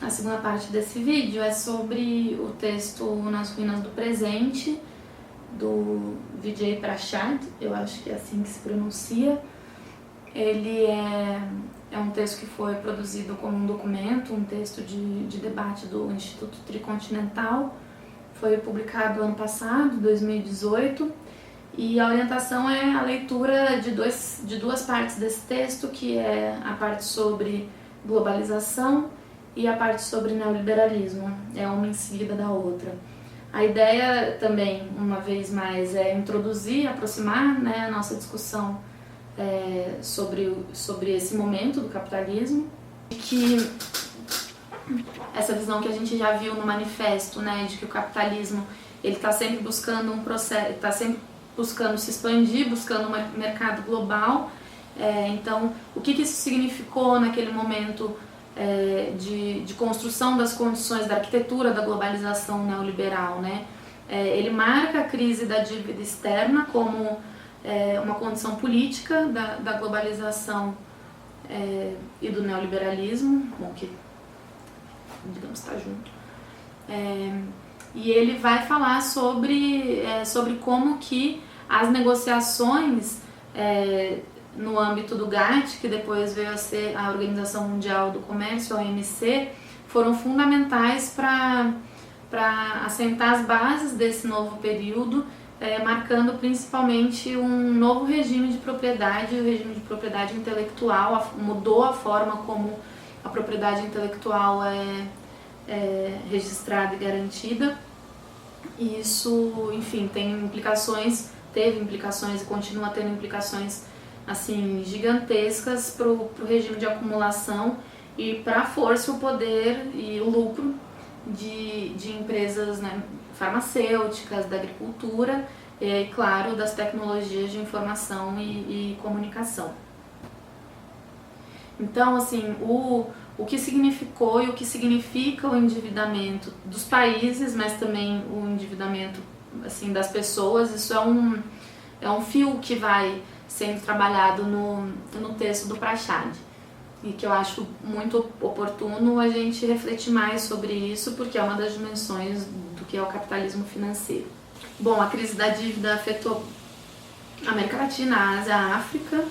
A segunda parte desse vídeo é sobre o texto Nas Ruínas do Presente, do Vijay Prashad, eu acho que é assim que se pronuncia. Ele é um texto que foi produzido como um documento, um texto de debate do Instituto Tricontinental. Foi publicado ano passado, 2018, e a orientação é a leitura de duas partes desse texto, que é a parte sobre globalização e a parte sobre neoliberalismo, é uma em seguida da outra. A ideia também, uma vez mais, é introduzir, aproximar, né, a nossa discussão sobre esse momento do capitalismo, que essa visão que a gente já viu no manifesto, né, de que o capitalismo ele está sempre buscando um processo, está sempre buscando se expandir, buscando um mercado global. Então, o que isso significou naquele momento de construção das condições da arquitetura da globalização neoliberal, né? Ele marca a crise da dívida externa como uma condição política da globalização e do neoliberalismo, bom, que digamos está junto. E ele vai falar sobre como que as negociações no âmbito do GATT, que depois veio a ser a Organização Mundial do Comércio, a OMC, foram fundamentais para assentar as bases desse novo período, marcando principalmente um novo regime de propriedade, o regime de propriedade intelectual, mudou a forma como a propriedade intelectual é registrada e garantida. E isso, enfim, teve implicações e continua tendo implicações assim gigantescas para o regime de acumulação e para a força, o poder e o lucro de empresas, né, farmacêuticas, da agricultura e, claro, das tecnologias de informação e comunicação. Então, assim, o que significou e o que significa o endividamento dos países, mas também o endividamento, assim, das pessoas, isso é um fio que vai sendo trabalhado no texto do Prashad, e que eu acho muito oportuno a gente refletir mais sobre isso, porque é uma das dimensões do que é o capitalismo financeiro. Bom, a crise da dívida afetou a América Latina, a Ásia, a África.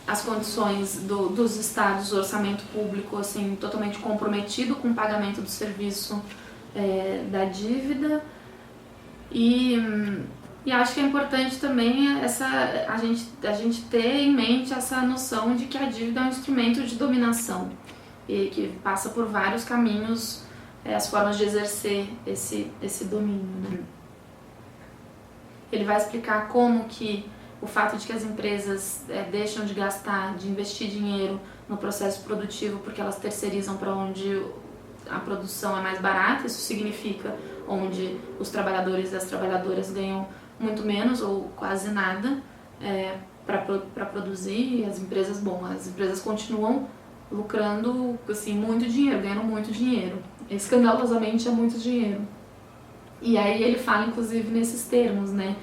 As condições dos estados, o orçamento público, assim, totalmente comprometido com o pagamento do serviço da dívida. E acho que é importante também a gente ter em mente essa noção de que a dívida é um instrumento de dominação e que passa por vários caminhos, as formas de exercer esse domínio, né? Ele vai explicar como que o fato de que as empresas deixam de gastar, de investir dinheiro no processo produtivo porque elas terceirizam para onde a produção é mais barata, isso significa onde os trabalhadores e as trabalhadoras ganham muito menos ou quase nada para produzir, e as empresas continuam lucrando assim, muito dinheiro, ganhando muito dinheiro, escandalosamente é muito dinheiro. E aí ele fala inclusive nesses termos, né?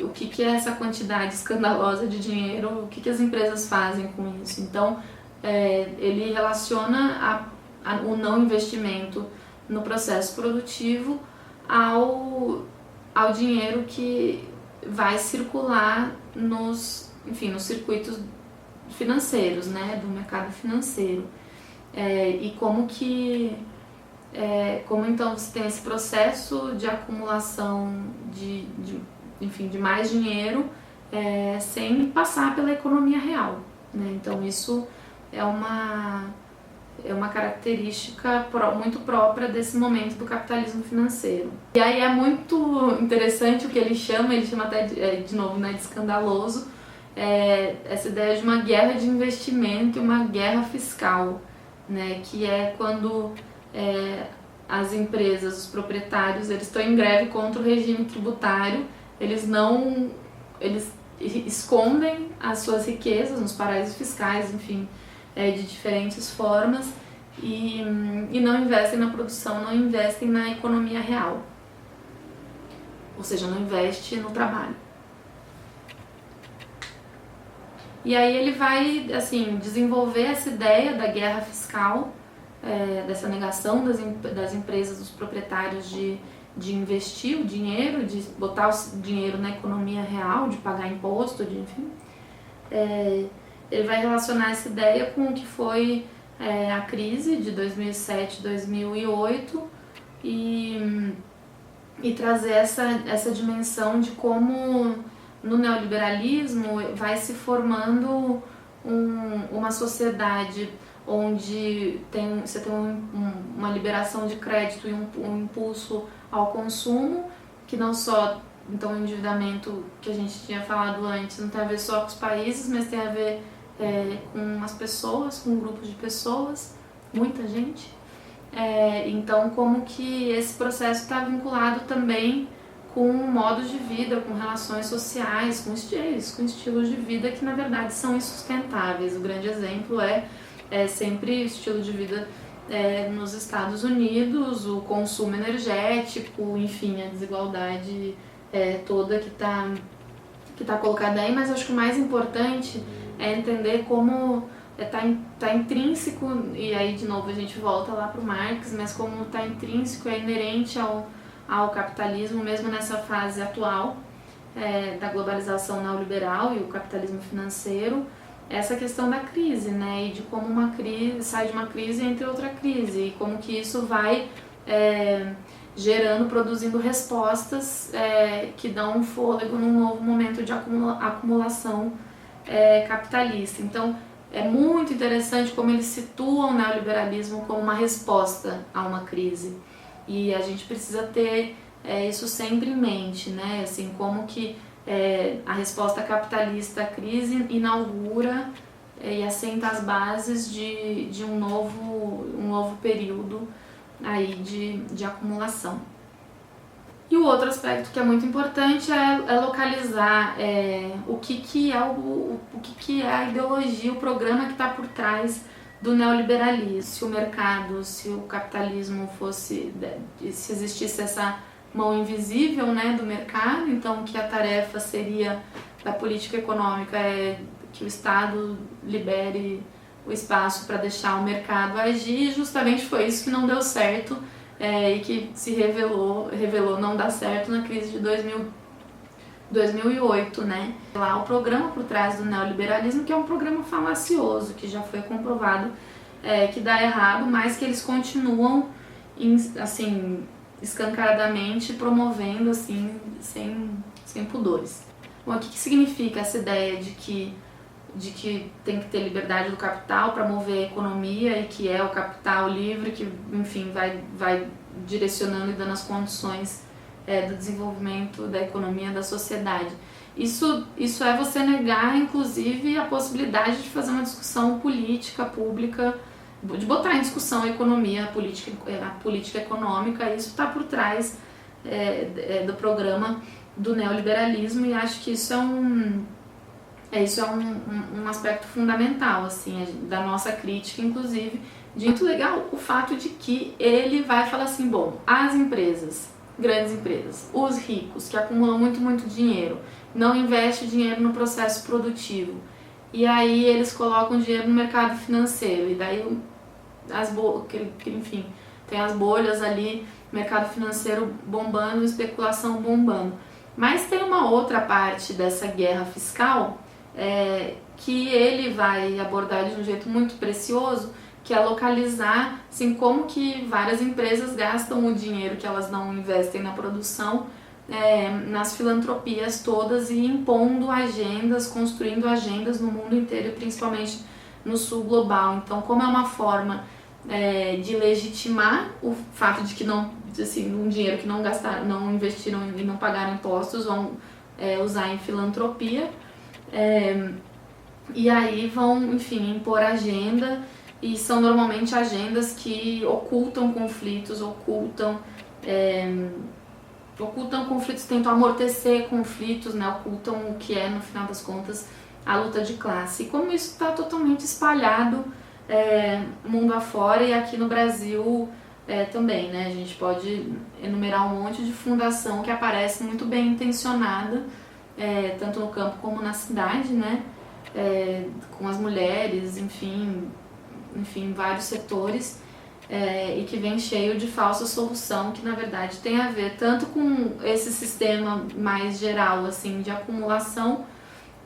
O que é essa quantidade escandalosa de dinheiro, o que as empresas fazem com isso. Então, ele relaciona o não investimento no processo produtivo ao dinheiro que vai circular nos circuitos financeiros, né, do mercado financeiro. E como então você tem esse processo de acumulação de mais dinheiro sem passar pela economia real, né? Então isso é uma característica muito própria desse momento do capitalismo financeiro. E aí é muito interessante o que ele chama até de novo, né, de escandaloso, essa ideia de uma guerra de investimento e uma guerra fiscal, né, que é quando as empresas, os proprietários, eles estão em greve contra o regime tributário, eles escondem as suas riquezas nos paraísos fiscais, enfim, de diferentes formas, e não investem na produção, não investem na economia real, ou seja, não investe no trabalho. E aí ele vai, assim, desenvolver essa ideia da guerra fiscal, dessa negação das empresas, dos proprietários de investir o dinheiro, de botar o dinheiro na economia real, de pagar imposto, de enfim. Ele vai relacionar essa ideia com o que foi a crise de 2007, 2008 e trazer essa dimensão de como no neoliberalismo vai se formando uma sociedade onde você tem uma liberação de crédito e um impulso ao consumo, que não só, então o endividamento que a gente tinha falado antes não tem a ver só com os países, mas tem a ver com as pessoas, com grupos de pessoas, muita gente. Então como que esse processo está vinculado também com modos de vida, com relações sociais, com estilos de vida que na verdade são insustentáveis. O grande exemplo é sempre o estilo de vida nos Estados Unidos, o consumo energético, enfim, a desigualdade toda que tá colocada aí, mas acho que o mais importante é entender como tá intrínseco, e aí de novo a gente volta lá para o Marx, mas como tá intrínseco, é inerente ao capitalismo, mesmo nessa fase atual da globalização neoliberal e o capitalismo financeiro, essa questão da crise, né, e de como uma crise sai de uma crise e entra outra crise, e como que isso vai produzindo respostas que dão um fôlego num novo momento de acumulação capitalista. Então, é muito interessante como eles situam o neoliberalismo como uma resposta a uma crise. E a gente precisa ter isso sempre em mente, né? Assim, como que a resposta capitalista à crise inaugura e assenta as bases de um novo período aí de acumulação. E o outro aspecto que é muito importante é localizar o que é a ideologia, o programa que está por trás do neoliberalismo. Se o mercado, se o capitalismo fosse, se existisse essa mão invisível, né, do mercado, então que a tarefa seria da política econômica que o Estado libere o espaço para deixar o mercado agir, e justamente foi isso que não deu certo e que se revelou não dar certo na crise de 2008, né? Lá o programa por trás do neoliberalismo, que é um programa falacioso, que já foi comprovado que dá errado, mas que eles continuam assim escancaradamente promovendo assim sem pudores. Bom, o que significa essa ideia de que tem que ter liberdade do capital para mover a economia e que é o capital livre que, enfim, vai direcionando e dando as condições do desenvolvimento da economia, da sociedade. Isso é você negar, inclusive, a possibilidade de fazer uma discussão política, pública, de botar em discussão a economia, a política econômica. Isso está por trás do programa do neoliberalismo, e acho que isso é um aspecto fundamental, assim, da nossa crítica, inclusive. Muito legal o fato de que ele vai falar assim, bom, as empresas, grandes empresas, os ricos que acumulam muito, muito dinheiro, não investem dinheiro no processo produtivo, e aí eles colocam dinheiro no mercado financeiro, e daí enfim, tem as bolhas ali, mercado financeiro bombando, especulação bombando. Mas tem uma outra parte dessa guerra fiscal que ele vai abordar de um jeito muito precioso, que é localizar assim, como que várias empresas gastam o dinheiro que elas não investem na produção nas filantropias todas e impondo agendas, construindo agendas no mundo inteiro e principalmente no sul global. Então, como é uma forma de legitimar o fato de que um dinheiro que não gastaram, não investiram e não pagaram impostos vão usar em filantropia, e aí vão, enfim, impor agenda, e são normalmente agendas que ocultam conflitos, tentam amortecer conflitos, né, ocultam o que é, no final das contas, a luta de classe. E como isso está totalmente espalhado mundo afora, e aqui no Brasil também, né, a gente pode enumerar um monte de fundação que aparece muito bem intencionada, tanto no campo como na cidade, né, com as mulheres, enfim, vários setores, e que vem cheio de falsa solução, que na verdade tem a ver tanto com esse sistema mais geral assim de acumulação,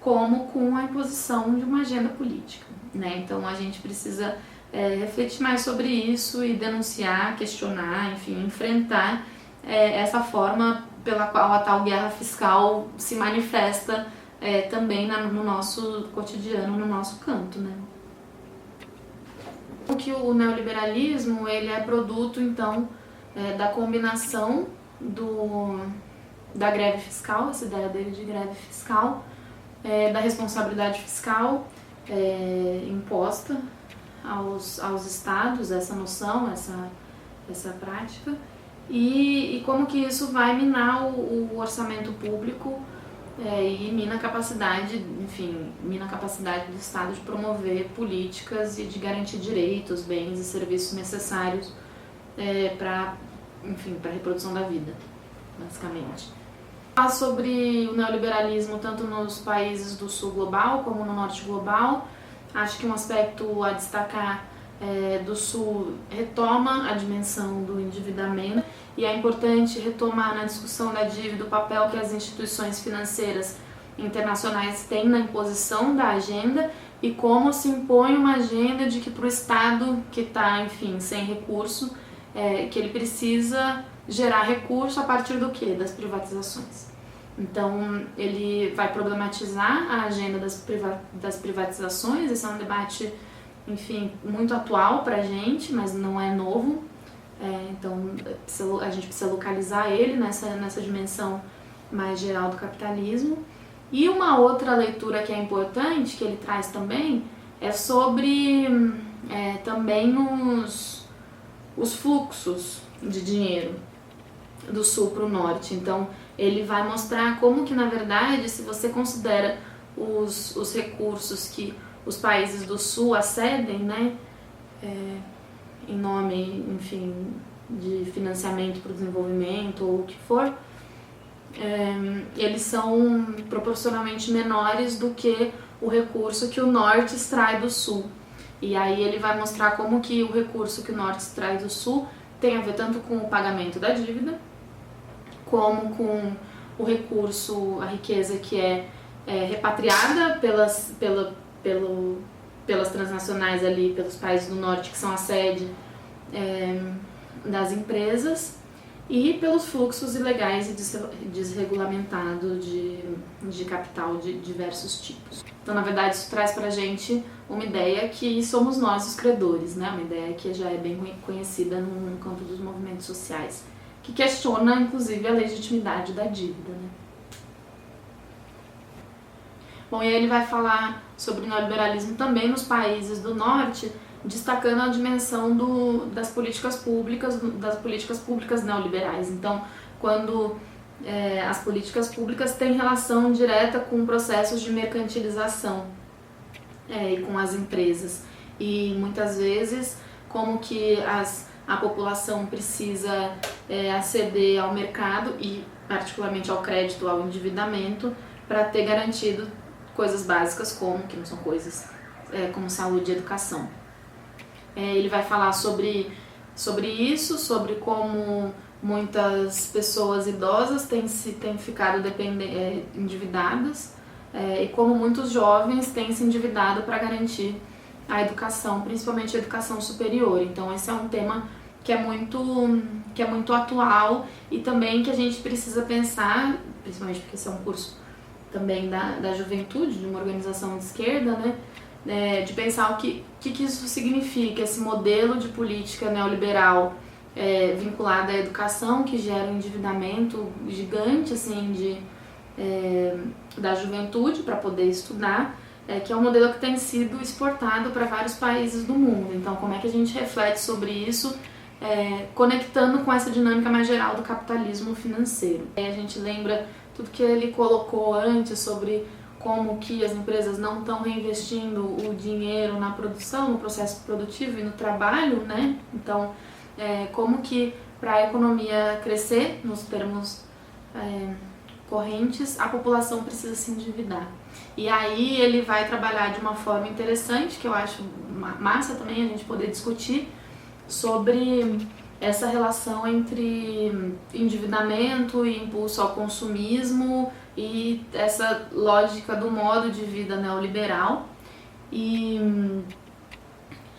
como com a imposição de uma agenda política, né? Então a gente precisa refletir mais sobre isso e denunciar, questionar, enfim, enfrentar essa forma pela qual a tal guerra fiscal se manifesta também no nosso cotidiano, no nosso canto, né? Que o neoliberalismo ele é produto então da combinação da greve fiscal, essa ideia dele de greve fiscal, da responsabilidade fiscal imposta aos estados, essa noção, essa prática, e como que isso vai minar o orçamento público e mina a capacidade do Estado de promover políticas e de garantir direitos, bens e serviços necessários para a reprodução da vida, basicamente. Falar sobre o neoliberalismo tanto nos países do sul global como no norte global, acho que um aspecto a destacar do sul retoma a dimensão do endividamento, e é importante retomar na discussão da dívida o papel que as instituições financeiras internacionais têm na imposição da agenda e como se impõe uma agenda de que para o Estado que está, sem recurso, que ele precisa gerar recurso a partir do quê? Das privatizações. Então, ele vai problematizar a agenda das privatizações. Esse é um debate, muito atual para a gente, mas não é novo. Então, a gente precisa localizar ele nessa dimensão mais geral do capitalismo. E uma outra leitura que é importante, que ele traz também, é sobre também os fluxos de dinheiro do sul para o norte. Então, ele vai mostrar como que, na verdade, se você considera os recursos que os países do sul acedem, né, em nome, de financiamento para o desenvolvimento ou o que for, eles são proporcionalmente menores do que o recurso que o norte extrai do sul. E aí ele vai mostrar como que o recurso que o norte extrai do sul tem a ver tanto com o pagamento da dívida, como com o recurso, a riqueza que é repatriada pelas transnacionais ali, pelos países do norte que são a sede das empresas, e pelos fluxos ilegais e desregulamentados de capital de diversos tipos. Então, na verdade, isso traz pra gente uma ideia que somos nós os credores, né? Uma ideia que já é bem conhecida no campo dos movimentos sociais, que questiona, inclusive, a legitimidade da dívida, né? Bom, e aí ele vai falar sobre o neoliberalismo também nos países do norte, destacando a dimensão das políticas públicas neoliberais. Então, quando as políticas públicas têm relação direta com processos de mercantilização e com as empresas. E muitas vezes, como que a população precisa aceder ao mercado e particularmente ao crédito, ao endividamento, para ter garantido coisas básicas que não são coisas, como saúde e educação. Ele vai falar sobre isso, sobre como muitas pessoas idosas têm ficado endividadas e como muitos jovens têm se endividado para garantir a educação, principalmente a educação superior. Então esse é um tema que é muito atual e também que a gente precisa pensar, principalmente porque esse é um curso também da juventude, de uma organização de esquerda, né? De pensar o que isso significa, esse modelo de política neoliberal vinculada à educação, que gera um endividamento gigante assim, da juventude para poder estudar, que é um modelo que tem sido exportado para vários países do mundo. Então, como é que a gente reflete sobre isso, conectando com essa dinâmica mais geral do capitalismo financeiro? A gente lembra tudo que ele colocou antes sobre como que as empresas não estão reinvestindo o dinheiro na produção, no processo produtivo e no trabalho, né? Então, como que para a economia crescer, nos termos correntes, a população precisa se endividar. E aí ele vai trabalhar de uma forma interessante, que eu acho massa também a gente poder discutir, sobre essa relação entre endividamento e impulso ao consumismo e essa lógica do modo de vida neoliberal. E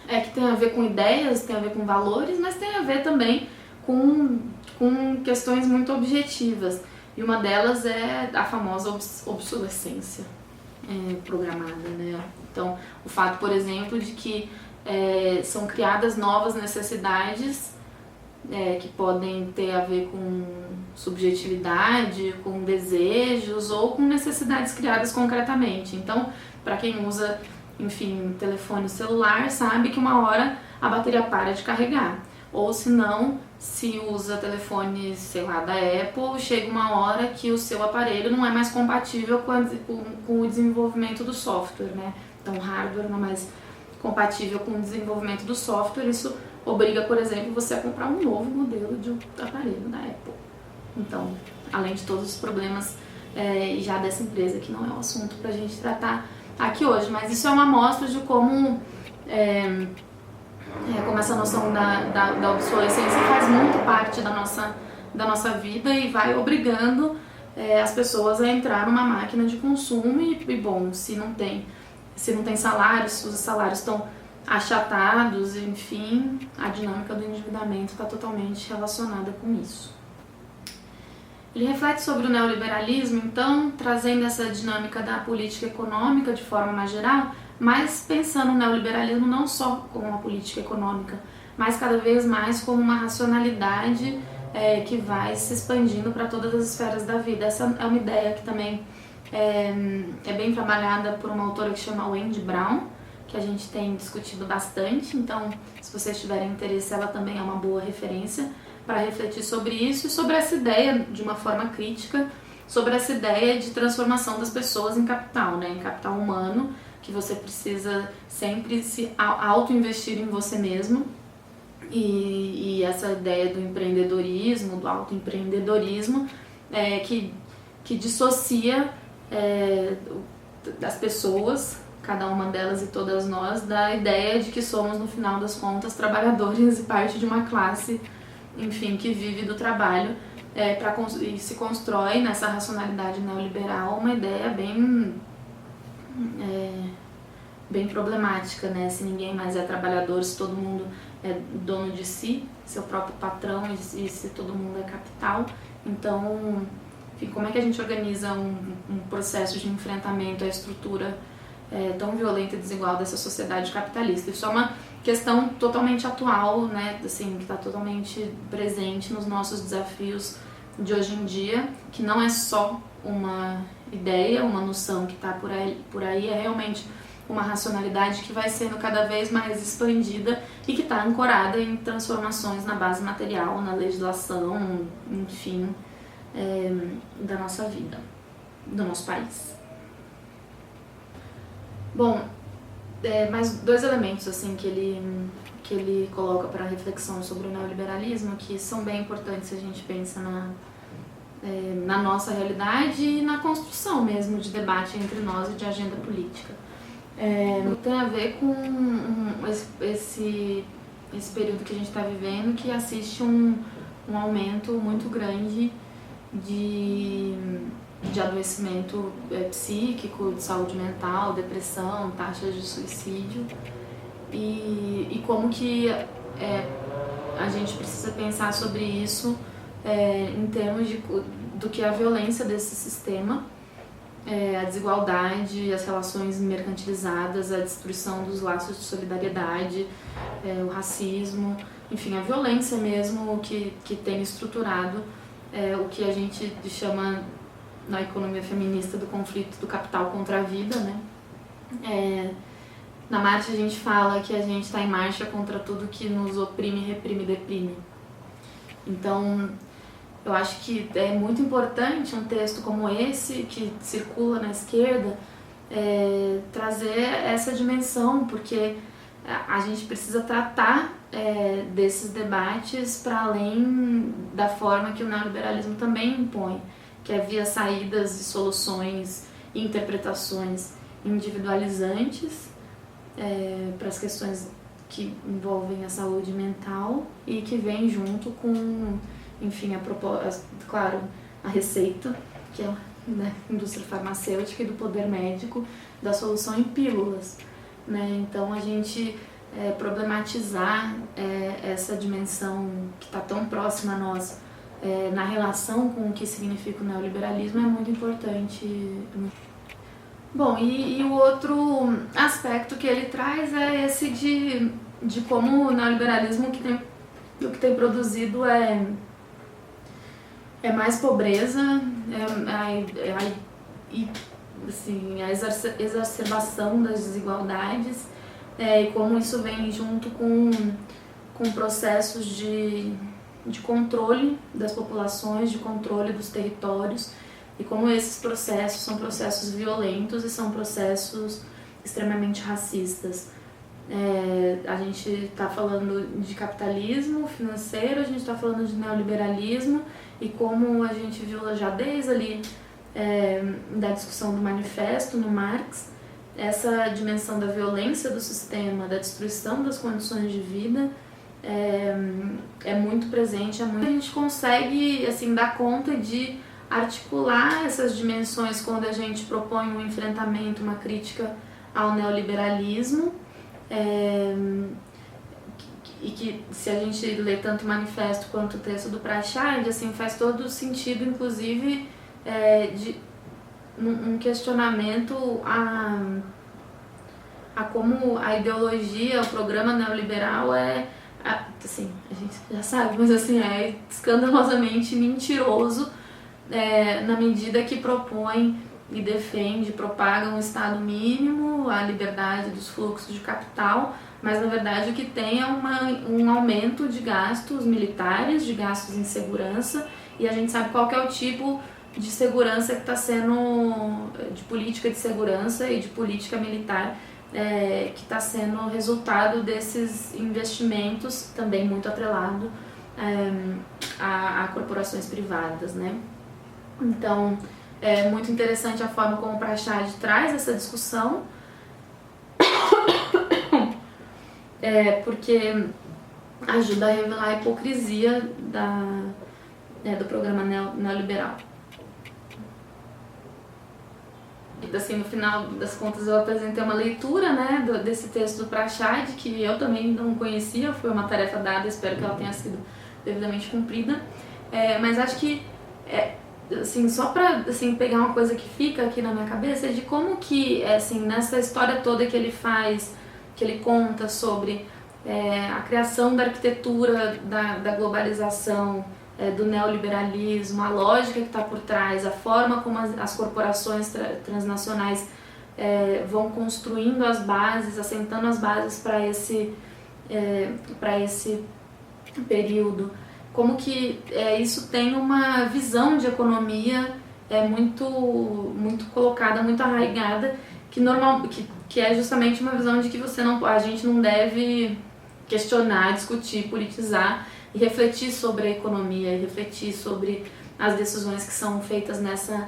que tem a ver com ideias, tem a ver com valores, mas tem a ver também com questões muito objetivas. E uma delas é a famosa obsolescência programada, né? Então, o fato, por exemplo, de que são criadas novas necessidades que podem ter a ver com subjetividade, com desejos ou com necessidades criadas concretamente. Então, para quem usa, enfim, telefone celular, sabe que uma hora a bateria para de carregar. Ou se não, se usa telefone, sei lá, da Apple, chega uma hora que o seu aparelho não é mais compatível com o desenvolvimento do software, né? Então, o hardware não é mais compatível com o desenvolvimento do software. Isso obriga, por exemplo, você a comprar um novo modelo de aparelho da Apple. Então, além de todos os problemas já dessa empresa, que não é um assunto pra gente tratar aqui hoje, mas isso é uma amostra de como essa noção da obsolescência faz muito parte da nossa vida e vai obrigando as pessoas a entrar numa máquina de consumo e bom, se não tem salários, se os salários estão achatados, enfim, a dinâmica do endividamento está totalmente relacionada com isso. Ele reflete sobre o neoliberalismo, então, trazendo essa dinâmica da política econômica de forma mais geral, mas pensando o neoliberalismo não só como uma política econômica, mas cada vez mais como uma racionalidade que vai se expandindo para todas as esferas da vida. Essa é uma ideia que também é bem trabalhada por uma autora que chama Wendy Brown, que a gente tem discutido bastante, então se vocês tiverem interesse, ela também é uma boa referência para refletir sobre isso e sobre essa ideia de uma forma crítica, sobre essa ideia de transformação das pessoas em capital, né, em capital humano, que você precisa sempre se auto-investir em você mesmo, e essa ideia do empreendedorismo, do autoempreendedorismo, que dissocia das pessoas, cada uma delas e todas nós, da ideia de que somos, no final das contas, trabalhadores e parte de uma classe, enfim, que vive do trabalho, e se constrói nessa racionalidade neoliberal uma ideia bem problemática, né? Se ninguém mais é trabalhador, se todo mundo é dono de si, seu próprio patrão, e se todo mundo é capital. Então, enfim, como é que a gente organiza um processo de enfrentamento à estrutura tão violenta e desigual dessa sociedade capitalista? Isso é uma questão totalmente atual, né? Assim, que está totalmente presente nos nossos desafios de hoje em dia, que não é só uma ideia, uma noção que está por aí, é realmente uma racionalidade que vai sendo cada vez mais expandida e que está ancorada em transformações na base material, na legislação, enfim, da nossa vida, do nosso país. Bom, mais dois elementos assim que ele coloca para reflexão sobre o neoliberalismo que são bem importantes se a gente pensa na nossa realidade e na construção mesmo de debate entre nós e de agenda política. Tem a ver com esse período que a gente está vivendo, que assiste um aumento muito grande de adoecimento psíquico, de saúde mental, depressão, taxas de suicídio, e como que a gente precisa pensar sobre isso em termos do que é a violência desse sistema, a desigualdade, as relações mercantilizadas, a destruição dos laços de solidariedade, o racismo, enfim, a violência mesmo que tem estruturado o que a gente chama na economia feminista do conflito do capital contra a vida, né? Na marcha a gente fala que a gente está em marcha contra tudo que nos oprime, reprime e deprime. Então, eu acho que é muito importante um texto como esse, que circula na esquerda, trazer essa dimensão, porque a gente precisa tratar desses debates para além da forma que o neoliberalismo também impõe. que é via saídas e soluções e interpretações individualizantes para as questões que envolvem a saúde mental e que vem junto com, enfim, claro, a receita, que é né, indústria farmacêutica e do poder médico, da solução em pílulas. Né? Então a gente problematizar essa dimensão que está tão próxima a nós na relação com o que significa o neoliberalismo é muito importante. Bom, e o outro aspecto que ele traz é esse de como o neoliberalismo o que tem produzido é mais pobreza, assim, a exacerbação das desigualdades, e como isso vem junto com processos de controle das populações, de controle dos territórios, e como esses processos são processos violentos e são processos extremamente racistas. A gente está falando de capitalismo financeiro, a gente está falando de neoliberalismo, e como a gente viu já desde ali da discussão do manifesto no Marx, essa dimensão da violência do sistema, da destruição das condições de vida é muito presente. A gente consegue assim, dar conta de articular essas dimensões quando a gente propõe um enfrentamento, uma crítica ao neoliberalismo, e que se a gente lê tanto o manifesto quanto o texto do Prachad, assim, faz todo sentido, inclusive de um questionamento a como a ideologia, o programa neoliberal assim, a gente já sabe, mas assim, é escandalosamente mentiroso na medida que propõe e defende, propaga um Estado mínimo, a liberdade dos fluxos de capital, mas na verdade o que tem é um aumento de gastos militares, de gastos em segurança, e a gente sabe qual que é o tipo de segurança que está sendo, de política de segurança e de política militar, que está sendo resultado desses investimentos, também muito atrelado a corporações privadas, né? Então, é muito interessante a forma como o Prachad traz essa discussão, porque ajuda a revelar a hipocrisia do programa neoliberal. Assim, no final das contas eu apresentei uma leitura, né, desse texto do Prachad, que eu também não conhecia, foi uma tarefa dada, espero que ela tenha sido devidamente cumprida, mas acho que assim, só para assim, pegar uma coisa que fica aqui na minha cabeça, é de como que assim, nessa história toda que ele faz, que ele conta sobre a criação da arquitetura da globalização, do neoliberalismo, a lógica que está por trás, a forma como as corporações transnacionais vão construindo as bases, assentando as bases para esse período, como que isso tem uma visão de economia muito, muito colocada, muito arraigada, que é justamente uma visão de que a gente não deve questionar, discutir, politizar e refletir sobre a economia, e refletir sobre as decisões que são feitas nessa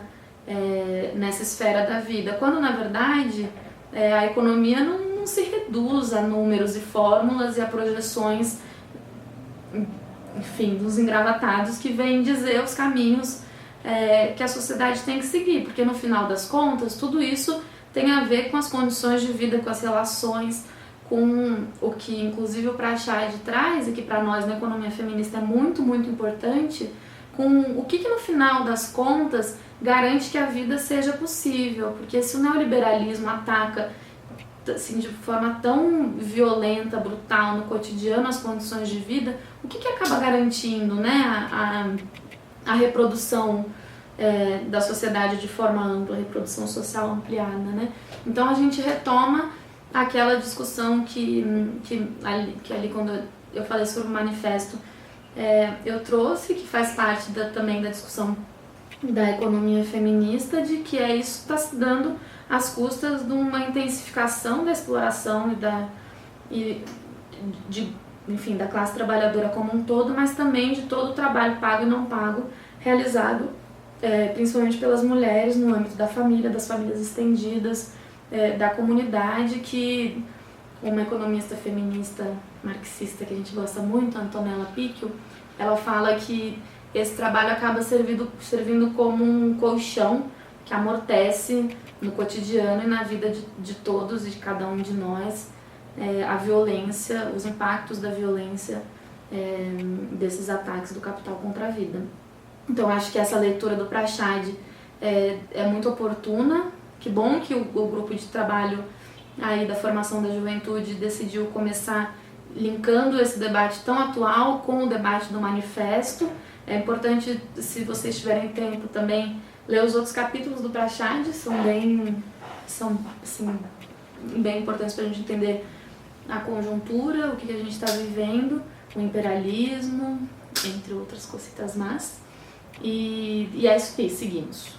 esfera da vida, quando na verdade a economia não se reduz a números e fórmulas e a projeções, enfim, dos engravatados que vêm dizer os caminhos que a sociedade tem que seguir, porque no final das contas tudo isso tem a ver com as condições de vida, com as relações, com o que inclusive o Prachad traz e que para nós na economia feminista é muito, muito importante, com o que no final das contas garante que a vida seja possível, porque se o neoliberalismo ataca assim, de forma tão violenta, brutal no cotidiano as condições de vida, o que acaba garantindo, né, a reprodução da sociedade de forma ampla, a reprodução social ampliada, né? Então a gente retoma aquela discussão que ali quando eu falei sobre o manifesto eu trouxe, que faz parte também da discussão da economia feminista, de que isso está se dando às custas de uma intensificação da exploração enfim, da classe trabalhadora como um todo, mas também de todo o trabalho pago e não pago realizado principalmente pelas mulheres no âmbito da família, das famílias estendidas, da comunidade, que uma economista feminista marxista que a gente gosta muito, Antonella Picchio, ela fala que esse trabalho acaba servindo como um colchão que amortece no cotidiano e na vida de todos e de cada um de nós a violência, os impactos da violência desses ataques do capital contra a vida. Então acho que essa leitura do Prachad é muito oportuna. Que bom que o grupo de trabalho aí da formação da juventude decidiu começar linkando esse debate tão atual com o debate do manifesto. É importante, se vocês tiverem tempo também, ler os outros capítulos do Prachad, são assim, bem importantes para a gente entender a conjuntura, o que a gente está vivendo, o imperialismo, entre outras cositas más. E é isso que seguimos.